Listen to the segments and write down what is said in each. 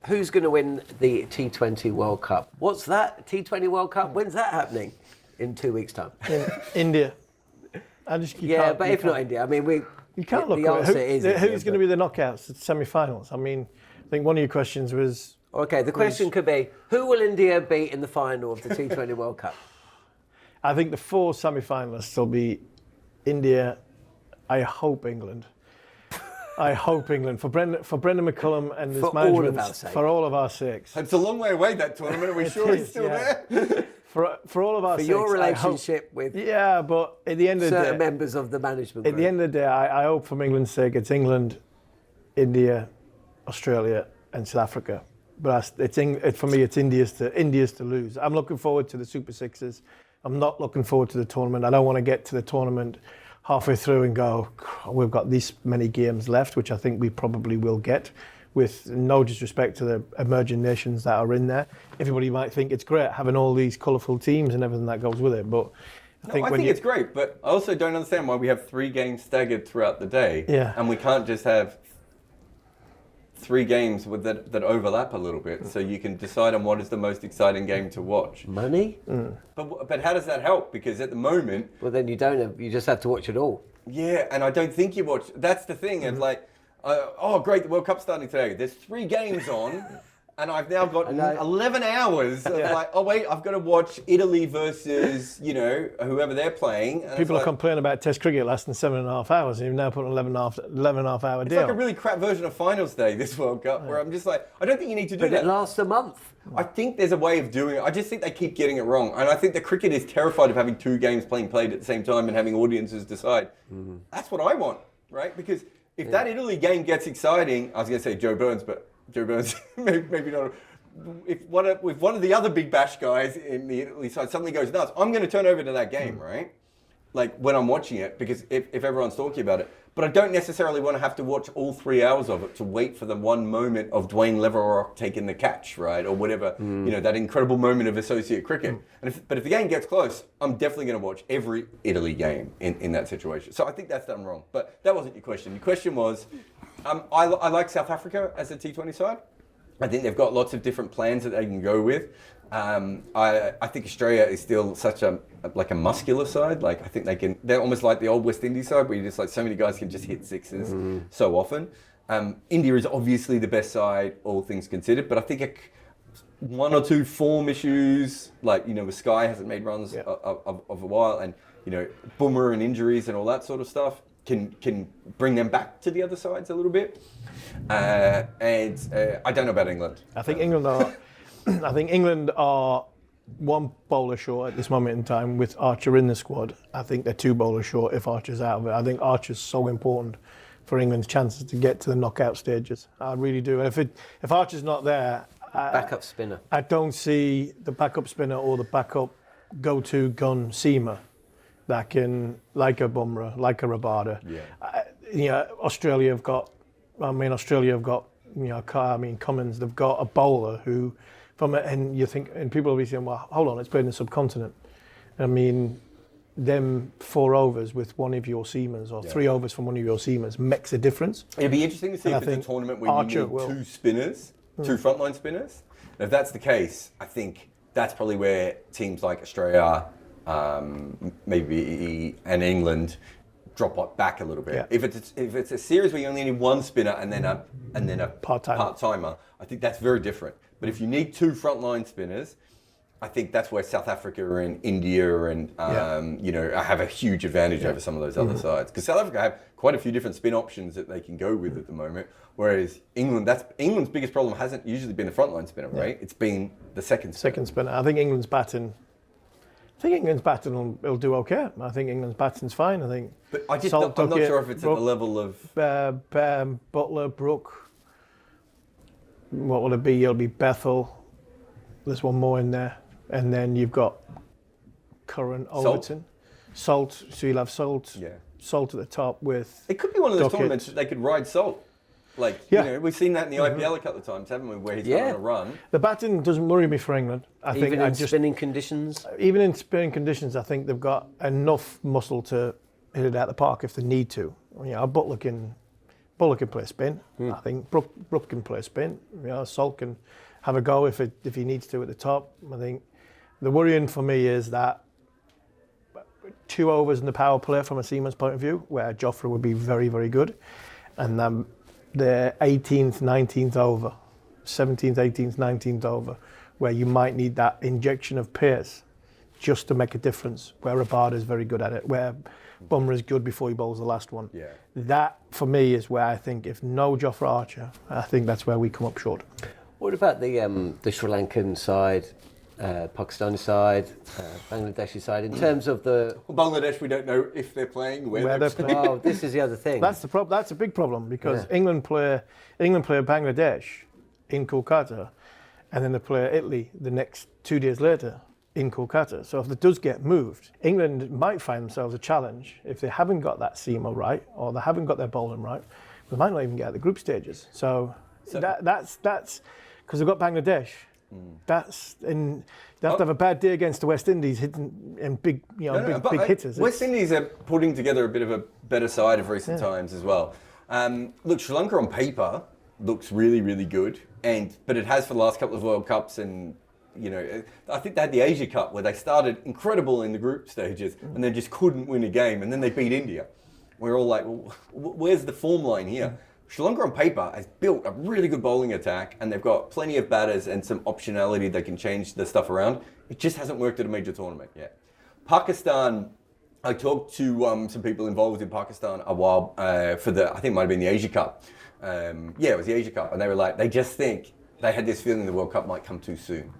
who's going to win the T20 World Cup? What's that? T20 World Cup? When's that happening? In 2 weeks' time. India. But if not India, I mean, you can't look the at answer is India, who's going to be the knockouts, the semi-finals. I mean, I think one of your questions was... Okay, the question could be, who will India beat in the final of the T20 World Cup? I think the 4 semi-finalists will be India, I hope England. I hope England. For Brendan McCullum and his management, for all of our sakes. It's a long way away, that tournament. Are we sure he's still there? For all of our sakes. For your relationship with but at the end of the day... certain members of the management group. At the end of the day, I hope from England's sake, it's England, India, Australia and South Africa. But for me, it's India's to lose. I'm looking forward to the Super Sixes. I'm not looking forward to the tournament. I don't want to get to the tournament halfway through and go, we've got these many games left, which I think we probably will get, with no disrespect to the emerging nations that are in there. Everybody might think it's great having all these colourful teams and everything that goes with it, but I think it's great, but I also don't understand why we have 3 games staggered throughout the day, and we can't just have 3 games that overlap a little bit, so you can decide on what is the most exciting game to watch. Money? But how does that help? Because at the moment... Well, then you just have to watch it all. Yeah, and I don't think you watch... That's the thing, it's like, oh great, the World Cup's starting today. There's 3 games on, and I've now got 11 hours of like, oh wait, I've got to watch Italy versus, whoever they're playing. And people are complaining about Test cricket lasting 7.5 hours, and you've now put an 11.5 hour deal. It's like a really crap version of Finals Day, this World Cup, where I'm just like, I don't think you need to do that. But it lasts a month. I think there's a way of doing it. I just think they keep getting it wrong. And I think the cricket is terrified of having 2 games played at the same time and having audiences decide. That's what I want, right? Because if that Italy game gets exciting, I was going to say Joe Burns, but Joe Burns, maybe not. If one of the other big bash guys in the Italy side suddenly goes nuts, I'm going to turn over to that game, right? Like when I'm watching it, because if everyone's talking about it. But I don't necessarily want to have to watch all 3 hours of it to wait for the one moment of Dwayne Leverock taking the catch, right? Or whatever, that incredible moment of associate cricket. But if the game gets close, I'm definitely going to watch every Italy game in that situation. So I think that's done wrong. But that wasn't your question. Your question was, I like South Africa as a T20 side. I think they've got lots of different plans that they can go with. I think Australia is still such a muscular side. Like I think they're almost like the old West Indies side, where you just like so many guys can just hit sixes so often. India is obviously the best side, all things considered, but I think 1 or 2 form issues, like with Sky hasn't made runs of a while, and Boomer and injuries and all that sort of stuff can bring them back to the other sides a little bit. And I don't know about England. I think England are 1 bowler short at this moment in time with Archer in the squad. I think they're 2 bowlers short if Archer's out of it. I think Archer's so important for England's chances to get to the knockout stages. I really do. And if Archer's not there, backup spinner, I don't see the backup spinner or the backup go-to gun seamer that can, like a Bumrah, like a Rabada. Australia have got Cummins. They've got a bowler who, and people will be saying, well, hold on, it's played in the subcontinent. I mean, them 4 overs with one of your seamers or 3 overs from one of your seamers makes a difference. It'd be interesting to see if it's a tournament where you need 2 spinners, 2 frontline spinners. And if that's the case, I think that's probably where teams like Australia, maybe and England drop back a little bit. If it's a series where you only need 1 spinner and then a part-timer, I think that's very different. But if you need 2 frontline spinners, I think that's where South Africa and India and have a huge advantage over some of those other sides. Because South Africa have quite a few different spin options that they can go with at the moment. Whereas England's biggest problem hasn't usually been the frontline spinner, right? It's been the second spinner. I think England's batting will do okay. I think England's batting's fine. I think. But I'm not sure if it's at the level of Butler, Brook. What will it be? It'll be Bethel. There's one more in there, and then you've got Curran, Overton, Salt. So you'll have Salt. Yeah. Salt at the top with. It could be one of those tournaments that they could ride Salt. We've seen that in the IPL a couple of times, haven't we? Where he's going on a run. The batting doesn't worry me for England. Even in spinning conditions, I think they've got enough muscle to hit it out the park if they need to. Butler can Buller can play spin. I think Brook can play spin. Salt can have a go if he needs to at the top. I think the worrying for me is that 2 overs in the power play from a seaman's point of view, where Jofra would be very, very good, and the 18th, 19th over, 17th, 18th, 19th over, where you might need that injection of pace just to make a difference, where Rabada is very good at it, where Bumrah is good before he bowls the last one. Yeah. That, for me, is where I think if no Jofra Archer, I think that's where we come up short. What about the Sri Lankan side, Pakistani side, Bangladeshi side, in terms of the... Well, Bangladesh, we don't know if they're playing, where they're playing. Oh, this is the other thing. That's a big problem, because England play Bangladesh in Kolkata, and then they play Italy the next 2 days later in Kolkata. So if it does get moved, England might find themselves a challenge if they haven't got that seamer right, or they haven't got their bowling right. They might not even get at the group stages. So that's because they've got Bangladesh. They have to have a bad day against the West Indies hitting and big hitters. West Indies are putting together a bit of a better side of recent times as well. Look, Sri Lanka on paper looks really, really good, but it has for the last couple of World Cups, and I think they had the Asia Cup where they started incredible in the group stages and then just couldn't win a game, and then they beat India. We're all like, well, where's the form line here? Sri Lanka on paper has built a really good bowling attack, and they've got plenty of batters and some optionality they can change the stuff around. It just hasn't worked at a major tournament yet. Pakistan, I talked to some people involved in Pakistan a while I think it might have been the Asia Cup. It was the Asia Cup, and they were like, they just think, they had this feeling the World Cup might come too soon.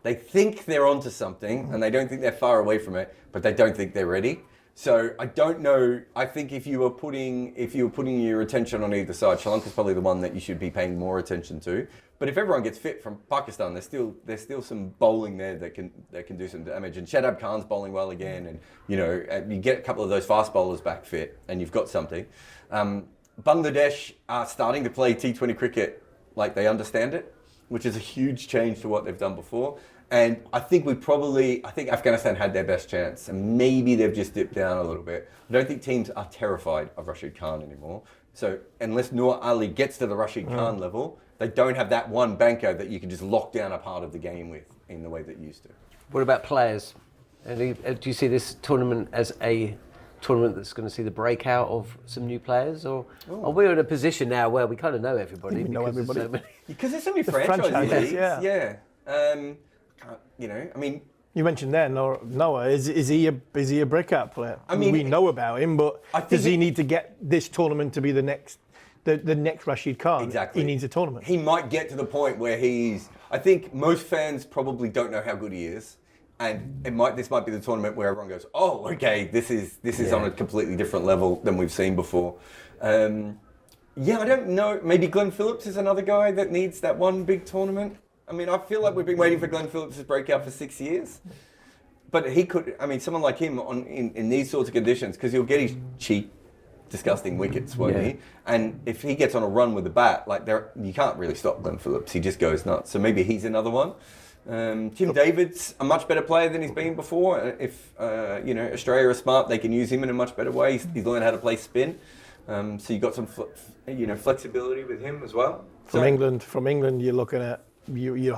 They think they're onto something, and they don't think they're far away from it, but they don't think they're ready. So I don't know. I think if you were putting your attention on either side, Sri Lanka's probably the one that you should be paying more attention to. But if everyone gets fit from Pakistan, there's still some bowling there that can do some damage. And Shadab Khan's bowling well again, and you get a couple of those fast bowlers back fit, and you've got something. Bangladesh are starting to play T20 cricket like they understand it, which is a huge change to what they've done before. And I think Afghanistan had their best chance, and maybe they've just dipped down a little bit. I don't think teams are terrified of Rashid Khan anymore. So unless Noor Ali gets to the Rashid Khan level, they don't have that one banker that you can just lock down a part of the game with in the way that you used to. What about players? Do you see this tournament as a tournament that's going to see the breakout of some new players, or are we in a position now where we kind of know everybody? Because there's so many franchises. Yeah. You mentioned there Noah. Is he a breakout player? I mean, we know about him, but does he need to get this tournament to be the next Rashid Khan? Exactly. He needs a tournament. He might get to the point where I think most fans probably don't know how good he is, and this might be the tournament where everyone goes, oh, okay, this is on a completely different level than we've seen before. I don't know. Maybe Glenn Phillips is another guy that needs that one big tournament. I mean, I feel like we've been waiting for Glenn Phillips to break out for 6 years. But he could, someone like him in these sorts of conditions, because he'll get his cheap, disgusting wickets, won't he? And if he gets on a run with the bat, you can't really stop Glenn Phillips. He just goes nuts. So maybe he's another one. Tim David's a much better player than he's been before. If Australia are smart, they can use him in a much better way. He's learned how to play spin. So you've got some flexibility with him as well. From England, you're looking at you're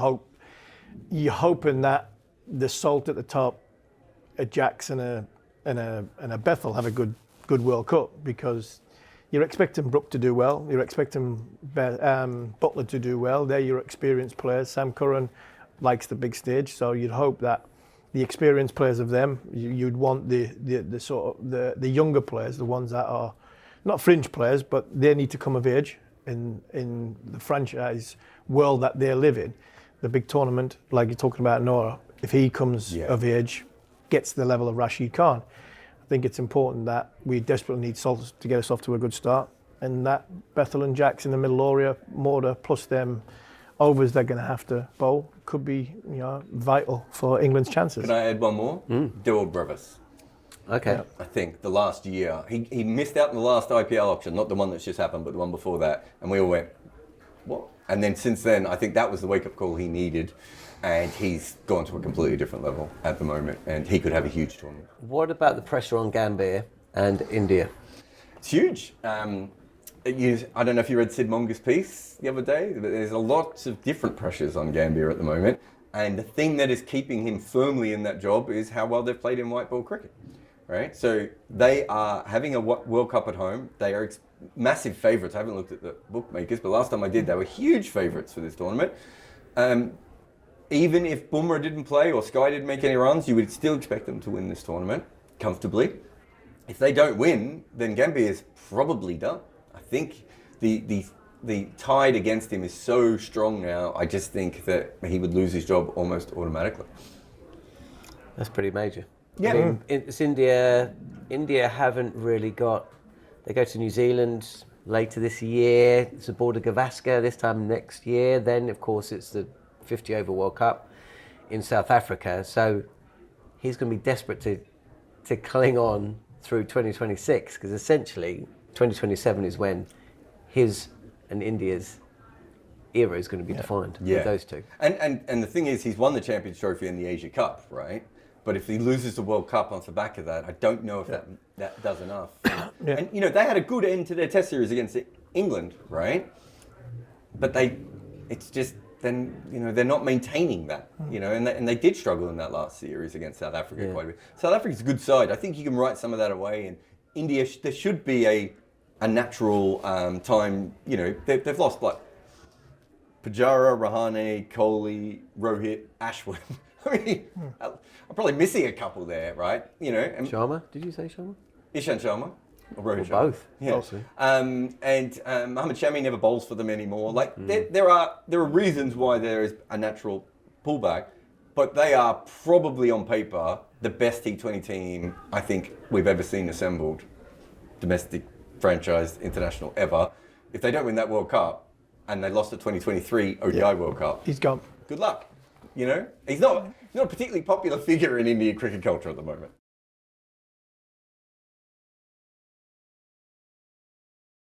hoping that the Salt at the top, a Jackson and a Bethel have a good World Cup, because you're expecting Brook to do well, you're expecting Butler to do well. They're your experienced players. Sam Curran likes the big stage, so you'd hope that the experienced players of them, you'd want the sort of the younger players, the ones that are not fringe players, but they need to come of age in the franchise world that they live in. The big tournament, like you're talking about Noah, if he comes of age, gets to the level of Rashid Khan, I think it's important that we desperately need Salt to get us off to a good start, and that Bethel and Jacks in the middle order plus them overs they're going to have to bowl could be vital for England's chances. Can I add one more? Dawood Brevis. Okay. I think the last year, he missed out in the last IPL auction, not the one that's just happened, but the one before that, and we all went, what? And then since then, I think that was the wake-up call he needed, and he's gone to a completely different level at the moment, and he could have a huge tournament. What about the pressure on Gambia and India? It's huge. I don't know if you read Sid Monger's piece the other day, but there's a lot of different pressures on Gambia at the moment. And the thing that is keeping him firmly in that job is how well they've played in white ball cricket, right? So they are having a World Cup at home. They are massive favourites. I haven't looked at the bookmakers, but last time I did, they were huge favourites for this tournament. Even if Bumrah didn't play or Sky didn't make any runs, you would still expect them to win this tournament comfortably. If they don't win, then Gambia is probably done. I think the tide against him is so strong now, I just think that he would lose his job almost automatically. That's pretty major. Yeah. I mean, it's India. India haven't really got... They go to New Zealand later this year. It's aboard a Gavaskar this time next year. Then, of course, it's the 50 over World Cup in South Africa. So he's going to be desperate to cling on through 2026, because essentially 2027 is when his and India's era is going to be defined with those two. And the thing is, he's won the Champions Trophy and the Asia Cup, right? But if he loses the World Cup off the back of that, I don't know if that does enough. And, you know, they had a good end to their test series against England, right? But it's just, then, you know, they're not maintaining that, you know, and they did struggle in that last series against South Africa quite a bit. South Africa's a good side. I think you can write some of that away. And India, there should be a natural time, you know, they've lost like Pujara, Rahane, Kohli, Rohit, Ashwin. I mean, I'm probably missing a couple there, right? You know, Sharma? Did you say Sharma? Ishant Sharma. Or Rohit Sharma. Both. Yeah. And Mohammad Shami never bowls for them anymore. Like there are reasons why there is a natural pullback, but they are probably on paper the best T20 team I think we've ever seen assembled, domestic, franchise, international ever. If they don't win that World Cup and they lost the 2023 ODI World Cup, He's gone. good luck. You know, he's not a particularly popular figure in Indian cricket culture at the moment.